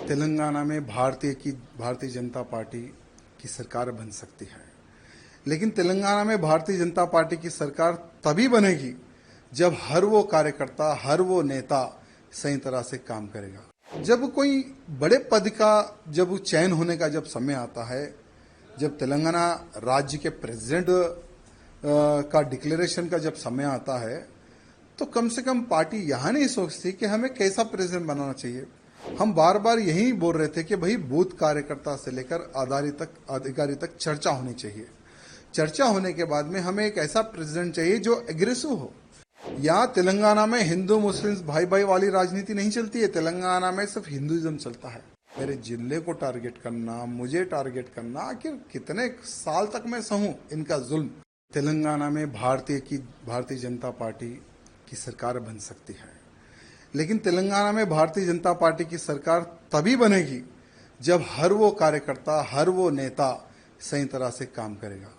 तेलंगाना में भारतीय जनता पार्टी की सरकार बन सकती है, लेकिन तेलंगाना में भारतीय जनता पार्टी की सरकार तभी बनेगी जब हर वो कार्यकर्ता, हर वो नेता सही तरह से काम करेगा। जब कोई बड़े पद का जब चयन होने का जब समय आता है, जब तेलंगाना राज्य के प्रेसिडेंट का डिक्लेरेशन का जब समय आता है, तो कम से कम पार्टी यहाँ नहीं सोचती कि हमें कैसा प्रेसिडेंट बनाना चाहिए। हम बार बार यही बोल रहे थे कि भाई बूथ कार्यकर्ता से लेकर अधिकारी तक चर्चा होनी चाहिए। चर्चा होने के बाद में हमें एक ऐसा प्रेसिडेंट चाहिए जो एग्रेसिव हो। यहाँ तेलंगाना में हिंदू मुस्लिम भाई भाई वाली राजनीति नहीं चलती है। तेलंगाना में सिर्फ हिंदुइज्म चलता है। मेरे जिले को टारगेट करना, मुझे टारगेट करना, आखिर कितने साल तक मैं सहूं इनका जुल्म। तेलंगाना में भारतीय जनता पार्टी की सरकार बन सकती है, लेकिन तेलंगाना में भारतीय जनता पार्टी की सरकार तभी बनेगी जब हर वो कार्यकर्ता, हर वो नेता सही तरह से काम करेगा।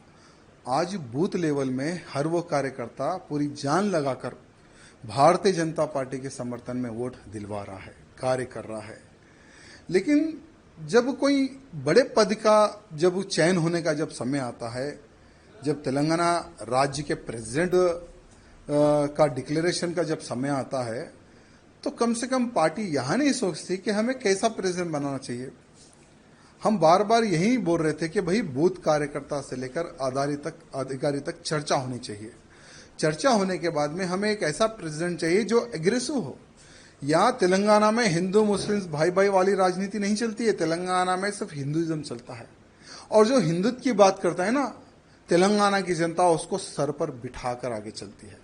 आज बूथ लेवल में हर वो कार्यकर्ता पूरी जान लगाकर भारतीय जनता पार्टी के समर्थन में वोट दिलवा रहा है, कार्य कर रहा है। लेकिन जब कोई बड़े पद का जब चयन होने का जब समय आता है, जब तेलंगाना राज्य के प्रेसिडेंट का डिक्लेरेशन का जब समय आता है, तो कम से कम पार्टी यहाँ नहीं सोचती कि हमें कैसा प्रेसिडेंट बनाना चाहिए। हम बार बार यही बोल रहे थे कि भाई बूथ कार्यकर्ता से लेकर अधिकारी तक चर्चा होनी चाहिए। चर्चा होने के बाद में हमें एक ऐसा प्रेसिडेंट चाहिए जो एग्रेसिव हो। यहाँ तेलंगाना में हिंदू मुस्लिम भाई भाई वाली राजनीति नहीं चलती है। तेलंगाना में सिर्फ हिंदुइज्म चलता है। और जो हिंदुत्व की बात करता है ना, तेलंगाना की जनता उसको सर पर बिठाकर आगे चलती है।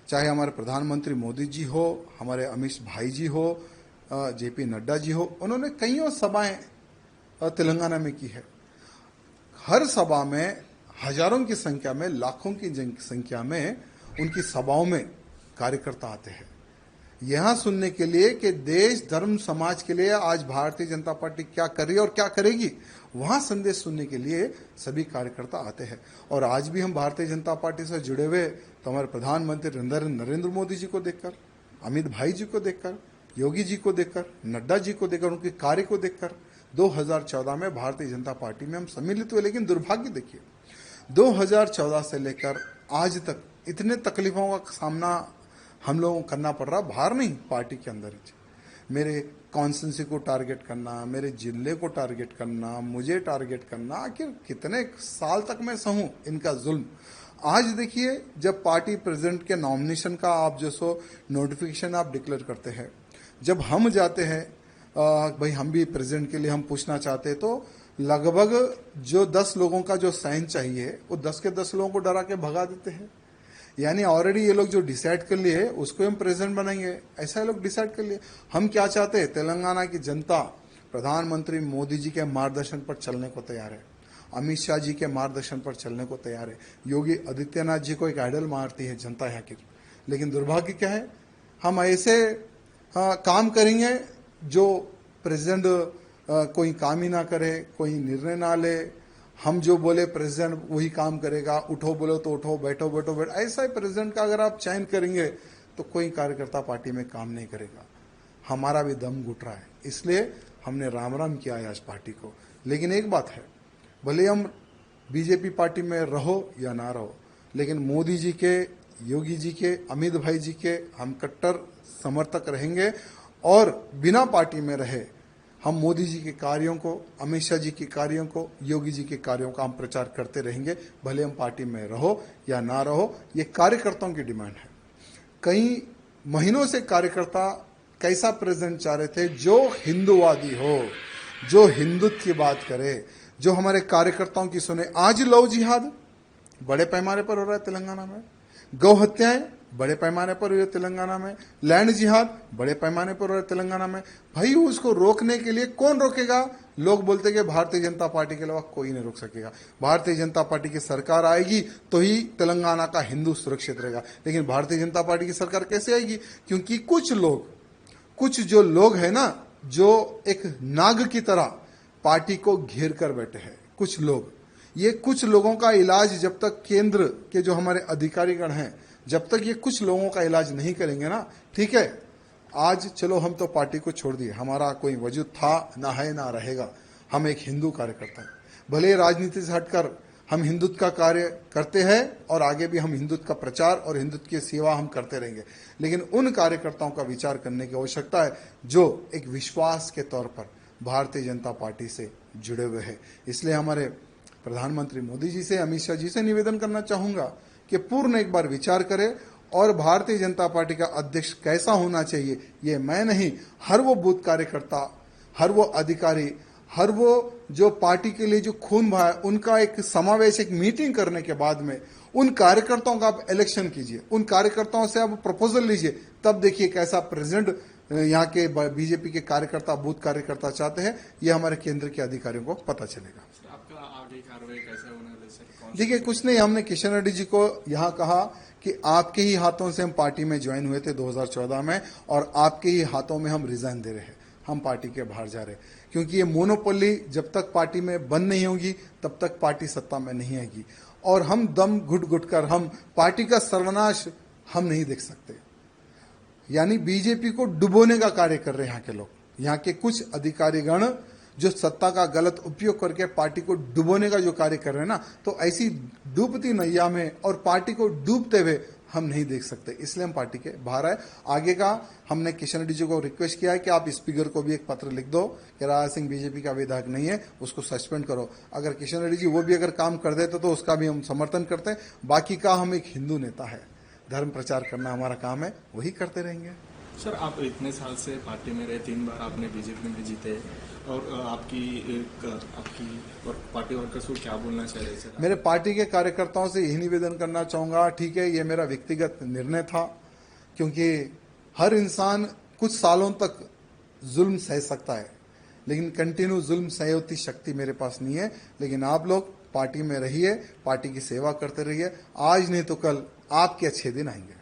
चाहे हमारे प्रधानमंत्री मोदी जी हो, हमारे अमित भाई जी हो, जेपी नड्डा जी हो, उन्होंने कईयों सभाएं तेलंगाना में की है। हर सभा में हजारों की संख्या में, लाखों की संख्या में उनकी सभाओं में कार्यकर्ता आते हैं यहां सुनने के लिए कि देश, धर्म, समाज के लिए आज भारतीय जनता पार्टी क्या कर रही है और क्या करेगी। वहां संदेश सुनने के लिए सभी कार्यकर्ता आते हैं। और आज भी हम भारतीय जनता पार्टी से जुड़े हुए तो हमारे प्रधानमंत्री नरेंद्र मोदी जी को देखकर, अमित भाई जी को देखकर, योगी जी को देखकर, नड्डा जी को देखकर, उनके कार्य को देखकर 2014 में भारतीय जनता पार्टी में हम सम्मिलित हुए। लेकिन दुर्भाग्य देखिए, 2014 से लेकर आज तक इतने तकलीफों का सामना हम लोगों को करना पड़ रहा, बाहर नहीं, पार्टी के अंदर ही। मेरे कॉन्स्टिट्यूंसी को टारगेट करना, मेरे जिले को टारगेट करना, मुझे टारगेट करना, आखिर कितने साल तक मैं सहूं इनका जुल्म। आज देखिए, जब पार्टी प्रेसिडेंट के नॉमिनेशन का आप जो सो नोटिफिकेशन आप डिक्लेयर करते हैं, जब हम जाते हैं भाई हम भी प्रेसिडेंट के लिए हम पूछना चाहते हैं, तो लगभग जो 10 लोगों का जो साइन चाहिए वो 10 के 10 लोगों को डरा के भगा देते हैं। यानी ऑलरेडी ये लोग जो डिसाइड कर लिए उसको हम प्रेसिडेंट बनाएंगे, ऐसा ये लोग डिसाइड कर लिए। हम क्या चाहते हैं? तेलंगाना की जनता प्रधानमंत्री मोदी जी के मार्गदर्शन पर चलने को तैयार है, अमित शाह जी के मार्गदर्शन पर चलने को तैयार है। योगी आदित्यनाथ जी को एक आइडल मारती है जनता यहाँ की। लेकिन दुर्भाग्य क्या है, हम ऐसे काम करेंगे जो प्रेसिडेंट कोई काम ही ना करे, कोई निर्णय ना ले। हम जो बोले प्रेसिडेंट वही काम करेगा, उठो बोलो तो उठो, बैठो बैठो बैठो, ऐसा ही प्रेसिडेंट का अगर आप चयन करेंगे तो कोई कार्यकर्ता पार्टी में काम नहीं करेगा। हमारा भी दम घुट रहा है, इसलिए हमने राम राम किया है आज पार्टी को। लेकिन एक बात है, भले हम बीजेपी पार्टी में रहो या ना रहो, लेकिन मोदी जी के, योगी जी के, अमित भाई जी के हम कट्टर समर्थक रहेंगे। और बिना पार्टी में रहे हम मोदी जी के कार्यों को, अमित शाह जी के कार्यों को, योगी जी के कार्यों का हम प्रचार करते रहेंगे, भले हम पार्टी में रहो या ना रहो। ये कार्यकर्ताओं की डिमांड है। कई महीनों से कार्यकर्ता कैसा प्रेसिडेंट चाह रहे थे जो हिंदूवादी हो, जो हिंदुत्व की बात करे, जो हमारे कार्यकर्ताओं की सुने। आज लव जिहाद बड़े पैमाने पर हो रहा है तेलंगाना में, गौ हत्याएं बड़े पैमाने पर हुई है तेलंगाना में, लैंड जिहाद बड़े पैमाने पर हो रहा है तेलंगाना में। भाई उसको रोकने के लिए कौन रोकेगा? लोग बोलते कि भारतीय जनता पार्टी के अलावा कोई नहीं रोक सकेगा। भारतीय जनता पार्टी की सरकार आएगी तो ही तेलंगाना का हिंदू सुरक्षित रहेगा। लेकिन भारतीय जनता पार्टी की सरकार कैसे आएगी? क्योंकि कुछ जो लोग हैं ना, जो एक नाग की तरह पार्टी को घेर कर बैठे हैं, कुछ लोग। ये कुछ लोगों का इलाज जब तक केंद्र के जो हमारे अधिकारीगण हैं, जब तक ये कुछ लोगों का इलाज नहीं करेंगे ना, ठीक है, आज चलो हम तो पार्टी को छोड़ दिए, हमारा कोई वजूद था ना है ना रहेगा, हम एक हिंदू कार्यकर्ता हैं। भले राजनीति से हटकर हम हिंदुत्व का कार्य करते हैं और आगे भी हम हिंदुत्व का प्रचार और हिंदुत्व की सेवा हम करते रहेंगे, लेकिन उन कार्यकर्ताओं का विचार करने की आवश्यकता है जो एक विश्वास के तौर पर भारतीय जनता पार्टी से जुड़े हुए हैं। इसलिए हमारे प्रधानमंत्री मोदी जी से, अमित शाह जी से निवेदन करना चाहूंगा कि पूर्ण एक बार विचार करें और भारतीय जनता पार्टी का अध्यक्ष कैसा होना चाहिए, ये मैं नहीं, हर वो बूथ कार्यकर्ता, हर वो अधिकारी, हर वो जो पार्टी के लिए जो खून बहा है, उनका एक समावेश, एक मीटिंग करने के बाद में उन कार्यकर्ताओं का आप इलेक्शन कीजिए, उन कार्यकर्ताओं से आप प्रपोजल लीजिए, तब देखिए कैसा प्रेसिडेंट यहाँ के बीजेपी के कार्यकर्ता, बूथ कार्यकर्ता चाहते हैं, ये हमारे केंद्र के अधिकारियों को पता चलेगा। आपका आगे कार्रवाई कैसे होने वाली सर? देखिए कुछ नहीं, हमने किशन रेड्डी जी को यहाँ कहा कि आपके ही हाथों से हम पार्टी में ज्वाइन हुए थे 2014 में और आपके ही हाथों में हम रिजाइन दे रहे हैं, हम पार्टी के बाहर जा रहे हैं, क्योंकि ये मोनोपोली जब तक पार्टी में बंद नहीं होगी तब तक पार्टी सत्ता में नहीं आएगी और हम दम घुट घुट कर हम पार्टी का सर्वनाश हम नहीं देख सकते। यानी बीजेपी को डुबोने का कार्य कर रहे हैं यहाँ के लोग, यहाँ के कुछ अधिकारीगण जो सत्ता का गलत उपयोग करके पार्टी को डुबोने का जो कार्य कर रहे हैं ना, तो ऐसी डूबती नैया में और पार्टी को डूबते हुए हम नहीं देख सकते, इसलिए हम पार्टी के बाहर आए। आगे का हमने किशन रेड्डी जी को रिक्वेस्ट किया है कि आप स्पीकर को भी एक पत्र लिख दो कि राजा सिंह बीजेपी का विधायक नहीं है, उसको सस्पेंड करो। अगर किशन रेड्डी जी वो भी अगर काम कर देते तो उसका भी हम समर्थन करते हैं। बाकी का हम एक हिंदू नेता है, धर्म प्रचार करना हमारा काम है, वही करते रहेंगे। सर आप इतने साल से पार्टी में रहे, 3 बार आपने बीजेपी में जीते और आपकी और पार्टी वर्कर्स को क्या बोलना चाह रहे सर? मेरे पार्टी के कार्यकर्ताओं से यही निवेदन करना चाहूंगा, ठीक है ये मेरा व्यक्तिगत निर्णय था, क्योंकि हर इंसान कुछ सालों तक जुल्म सह सकता है, लेकिन कंटिन्यू जुल्म सह उतनी शक्ति मेरे पास नहीं है। लेकिन आप लोग पार्टी में रहिए, पार्टी की सेवा करते रहिए, आज नहीं तो कल आपके अच्छे दिन आएंगे।